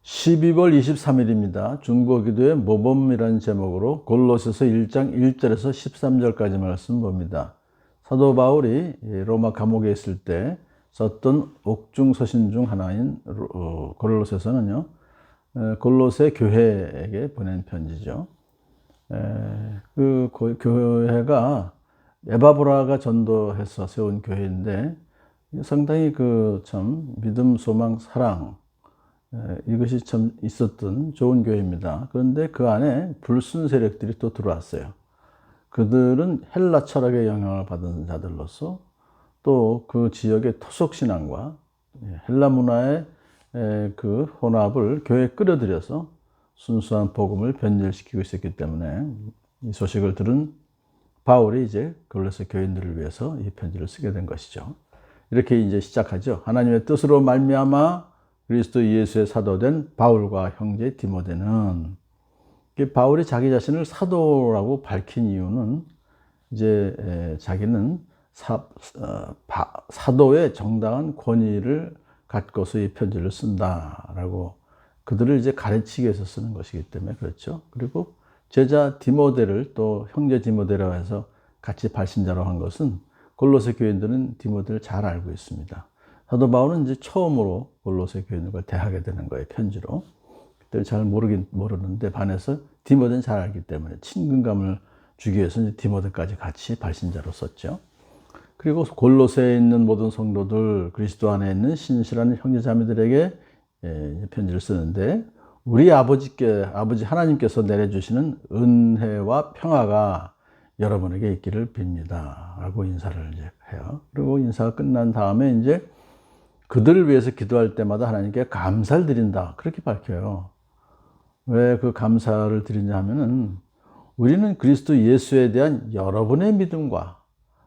12월 23일입니다. 중보기도의 모범이라는 제목으로 골로새서 1장 1절에서 13절까지 말씀 봅니다. 사도 바울이 로마 감옥에 있을 때 썼던 옥중 서신 중 하나인 골로새서는요, 골로새 교회에게 보낸 편지죠. 그 교회가 에바브라가 전도해서 세운 교회인데 상당히 참 믿음, 소망, 사랑 이것이 참 있었던 좋은 교회입니다. 그런데 그 안에 불순 세력들이 또 들어왔어요. 그들은 헬라 철학의 영향을 받은 자들로서 또 그 지역의 토속신앙과 헬라 문화의 그 혼합을 교회에 끌어들여서 순수한 복음을 변질시키고 있었기 때문에 이 소식을 들은 바울이 이제 골로새 교인들을 위해서 이 편지를 쓰게 된 것이죠. 이렇게 이제 시작하죠. 하나님의 뜻으로 말미암아 그리스도 예수의 사도된 바울과 형제 디모데는, 바울이 자기 자신을 사도라고 밝힌 이유는 이제 자기는 사도의 정당한 권위를 갖고서 이 편지를 쓴다라고 그들을 이제 가르치기 위해서 쓰는 것이기 때문에 그렇죠. 그리고 제자 디모데를 또 형제 디모데라고 해서 같이 발신자로 한 것은 골로새 교인들은 디모데를 잘 알고 있습니다. 사도 바울은 이제 처음으로 골로새 교인들과 대하게 되는 거예요, 편지로. 그때 잘 모르는데 반해서 디모데는 잘 알기 때문에 친근감을 주기 위해서 이제 디모데까지 같이 발신자로 썼죠. 그리고 골로새에 있는 모든 성도들, 그리스도 안에 있는 신실한 형제자매들에게 편지를 쓰는데, 우리 아버지 하나님께서 내려주시는 은혜와 평화가 여러분에게 있기를 빕니다 라고 인사를 이제 해요. 그리고 인사가 끝난 다음에 이제 그들을 위해서 기도할 때마다 하나님께 감사를 드린다, 그렇게 밝혀요. 왜 그 감사를 드리냐 하면은 우리는 그리스도 예수에 대한 여러분의 믿음과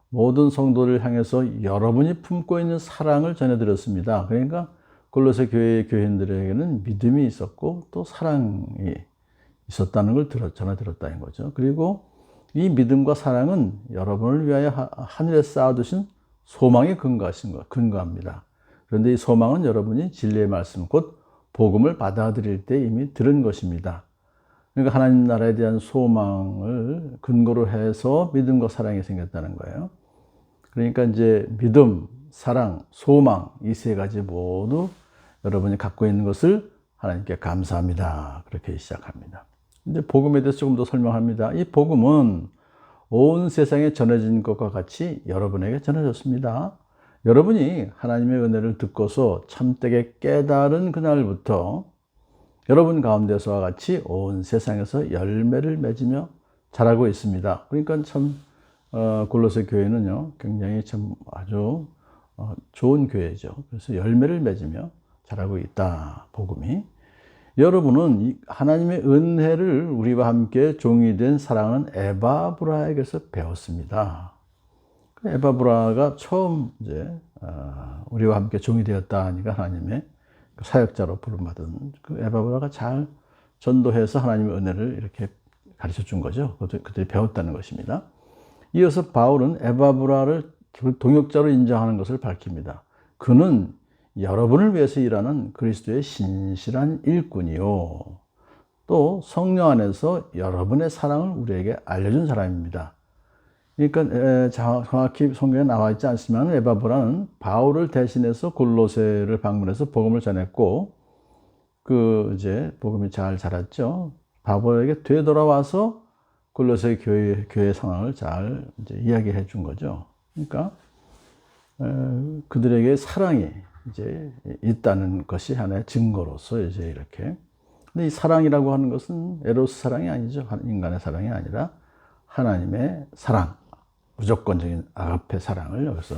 모든 성도를 향해서 여러분이 품고 있는 사랑을 전해드렸습니다. 그러니까 골로새 교회의 교인들에게는 믿음이 있었고 또 사랑이 있었다는 걸 전해들었다는 거죠. 그리고 이 믿음과 사랑은 여러분을 위하여 하늘에 쌓아두신 소망에 근거합니다. 그런데 이 소망은 여러분이 진리의 말씀, 곧 복음을 받아들일 때 이미 들은 것입니다. 그러니까 하나님 나라에 대한 소망을 근거로 해서 믿음과 사랑이 생겼다는 거예요. 그러니까 이제 믿음, 사랑, 소망, 이 세 가지 모두 여러분이 갖고 있는 것을 하나님께 감사합니다, 그렇게 시작합니다. 이제 복음에 대해서 조금 더 설명합니다. 이 복음은 온 세상에 전해진 것과 같이 여러분에게 전해졌습니다. 여러분이 하나님의 은혜를 듣고서 참되게 깨달은 그날부터 여러분 가운데서와 같이 온 세상에서 열매를 맺으며 자라고 있습니다. 그러니까 참 골로새 교회는요, 굉장히 참 아주 좋은 교회죠. 그래서 열매를 맺으며 자라고 있다, 복음이. 여러분은 하나님의 은혜를 우리와 함께 종이 된 사랑하는 에바브라에게서 배웠습니다. 에바브라가 처음 이제 우리와 함께 종이 되었다 하니까 하나님의 사역자로 부름받은 그 에바브라가 잘 전도해서 하나님의 은혜를 이렇게 가르쳐 준 거죠. 그들이 배웠다는 것입니다. 이어서 바울은 에바브라를 동역자로 인정하는 것을 밝힙니다. 그는 여러분을 위해서 일하는 그리스도의 신실한 일꾼이요, 또 성령 안에서 여러분의 사랑을 우리에게 알려준 사람입니다. 그러니까 정확히 성경에 나와 있지 않지만 에바브라는 바울을 대신해서 골로새를 방문해서 복음을 전했고, 그 이제 복음이 잘 자랐죠. 바울에게 되돌아와서 골로새 교회 상황을 잘 이제 이야기해 준 거죠. 그러니까 그들에게 사랑이 이제 있다는 것이 하나의 증거로서 이제 이렇게. 근데 이 사랑이라고 하는 것은 에로스 사랑이 아니죠. 인간의 사랑이 아니라 하나님의 사랑, 무조건적인 아가페 사랑을 여기서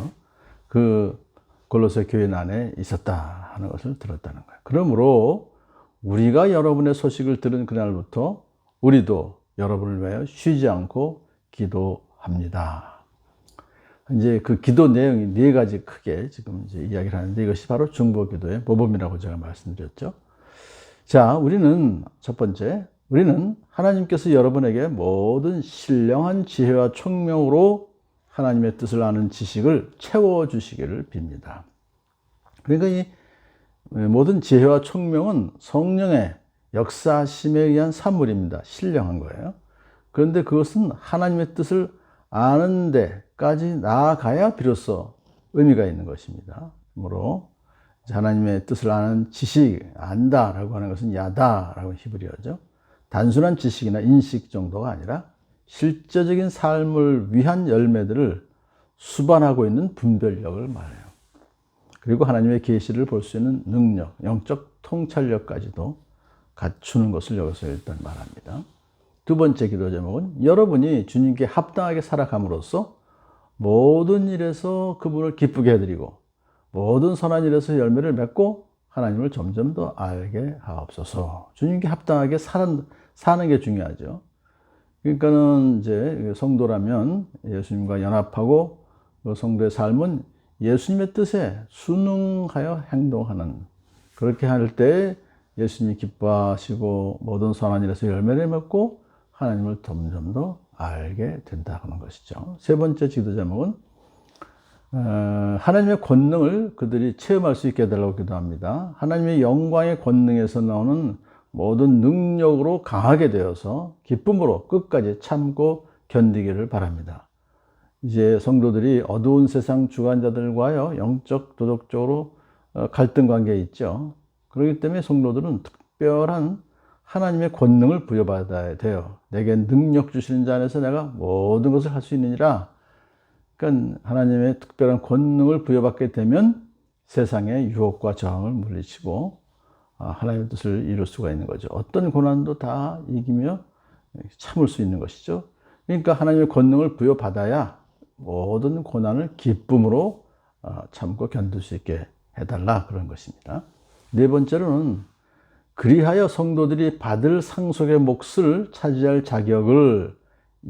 그 골로새 교회 안에 있었다 하는 것을 들었다는 거예요. 그러므로 우리가 여러분의 소식을 들은 그날부터 우리도 여러분을 위하여 쉬지 않고 기도합니다. 이제 그 기도 내용이 네 가지 크게 지금 이제 이야기를 하는데, 이것이 바로 중보기도의 모범이라고 제가 말씀드렸죠. 자, 우리는 첫 번째, 우리는 하나님께서 여러분에게 모든 신령한 지혜와 총명으로 하나님의 뜻을 아는 지식을 채워주시기를 빕니다. 그러니까 이 모든 지혜와 총명은 성령의 역사심에 의한 산물입니다. 신령한 거예요. 그런데 그것은 하나님의 뜻을 아는 데까지 나아가야 비로소 의미가 있는 것입니다. 그러므로 하나님의 뜻을 아는 지식, 안다라고 하는 것은 야다라고 히브리어죠. 단순한 지식이나 인식 정도가 아니라 실제적인 삶을 위한 열매들을 수반하고 있는 분별력을 말해요. 그리고 하나님의 계시를 볼 수 있는 능력, 영적 통찰력까지도 갖추는 것을 여기서 일단 말합니다. 두 번째 기도 제목은 여러분이 주님께 합당하게 살아감으로써 모든 일에서 그분을 기쁘게 해드리고 모든 선한 일에서 열매를 맺고 하나님을 점점 더 알게 하옵소서. 주님께 합당하게 사는 게 중요하죠. 그러니까는 이제 성도라면 예수님과 연합하고 그 성도의 삶은 예수님의 뜻에 순응하여 행동하는, 그렇게 할 때 예수님이 기뻐하시고 모든 선한 일에서 열매를 맺고 하나님을 점점 더 알게 된다는 것이죠. 세 번째 기도 제목은 하나님의 권능을 그들이 체험할 수 있게 해달라고 기도합니다. 하나님의 영광의 권능에서 나오는 모든 능력으로 강하게 되어서 기쁨으로 끝까지 참고 견디기를 바랍니다. 이제 성도들이 어두운 세상 주관자들과요, 영적 도덕적으로 갈등 관계에 있죠. 그렇기 때문에 성도들은 특별한 하나님의 권능을 부여받아야 돼요. 내게 능력 주시는 자 안에서 내가 모든 것을 할 수 있느니라. 그러니까 하나님의 특별한 권능을 부여받게 되면 세상의 유혹과 저항을 물리치고 하나님의 뜻을 이룰 수가 있는 거죠. 어떤 고난도 다 이기며 참을 수 있는 것이죠. 그러니까 하나님의 권능을 부여받아야 모든 고난을 기쁨으로 참고 견딜 수 있게 해달라, 그런 것입니다. 네 번째로는 그리하여 성도들이 받을 상속의 몫을 차지할 자격을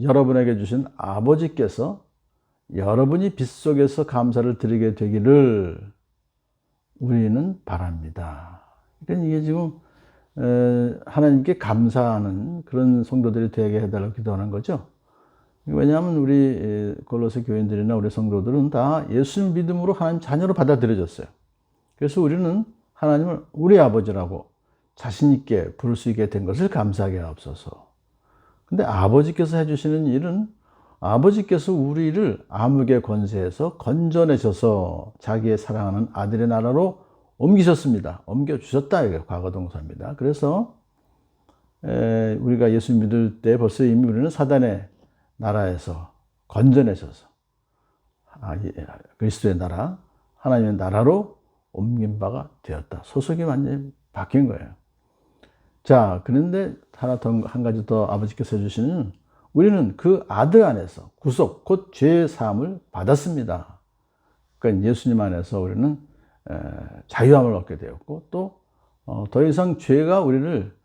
여러분에게 주신 아버지께서 여러분이 빗속에서 감사를 드리게 되기를 우리는 바랍니다. 그러니까 이게 지금 하나님께 감사하는 그런 성도들이 되게 해달라고 기도하는 거죠. 왜냐하면 우리 골로새 교인들이나 우리 성도들은 다 예수님 믿음으로 하나님 자녀로 받아들여졌어요. 그래서 우리는 하나님을 우리 아버지라고 자신 있게 부를 수 있게 된 것을 감사하게 하옵소서. 근데 아버지께서 해주시는 일은 아버지께서 우리를 암흑의 권세에서 건져내셔서 자기의 사랑하는 아들의 나라로 옮기셨습니다. 옮겨주셨다, 이게 과거 동사입니다. 그래서 우리가 예수 믿을 때 벌써 이미 우리는 사단의 나라에서 건져내셔서 그리스도의 나라, 하나님의 나라로 옮긴 바가 되었다. 소속이 완전히 바뀐 거예요. 자, 그런데 한 가지 더 아버지께서 해주시는, 우리는 그 아들 안에서 구속, 곧 죄의 사함을 받았습니다. 그러니까 예수님 안에서 우리는 자유함을 얻게 되었고, 또 더 이상 죄가 우리를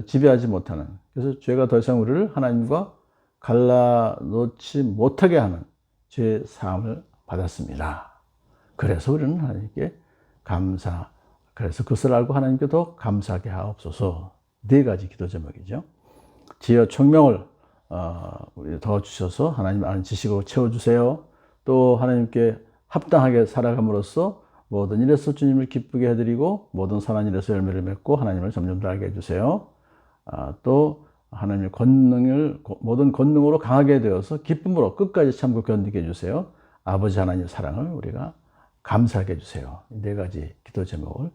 지배하지 못하는, 그래서 죄가 더 이상 우리를 하나님과 갈라놓지 못하게 하는 죄의 사함을 받았습니다. 그래서 우리는 하나님께 그래서 그것을 알고 하나님께 더 감사하게 하옵소서. 네 가지 기도 제목이죠. 지혜와 총명을 더 주셔서 하나님 아는 지식으로 채워주세요. 또 하나님께 합당하게 살아감으로써 모든 일에서 주님을 기쁘게 해드리고 모든 선한 일에서 열매를 맺고 하나님을 점점 더 알게 해주세요. 또 하나님의 모든 권능으로 강하게 되어서 기쁨으로 끝까지 참고 견디게 해주세요. 아버지 하나님의 사랑을 우리가 감사하게 해주세요. 네 가지 기도 제목을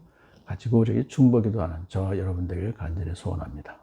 가지고 우리에게 중보 기도하는 저와 여러분 되기를 간절히 소원합니다.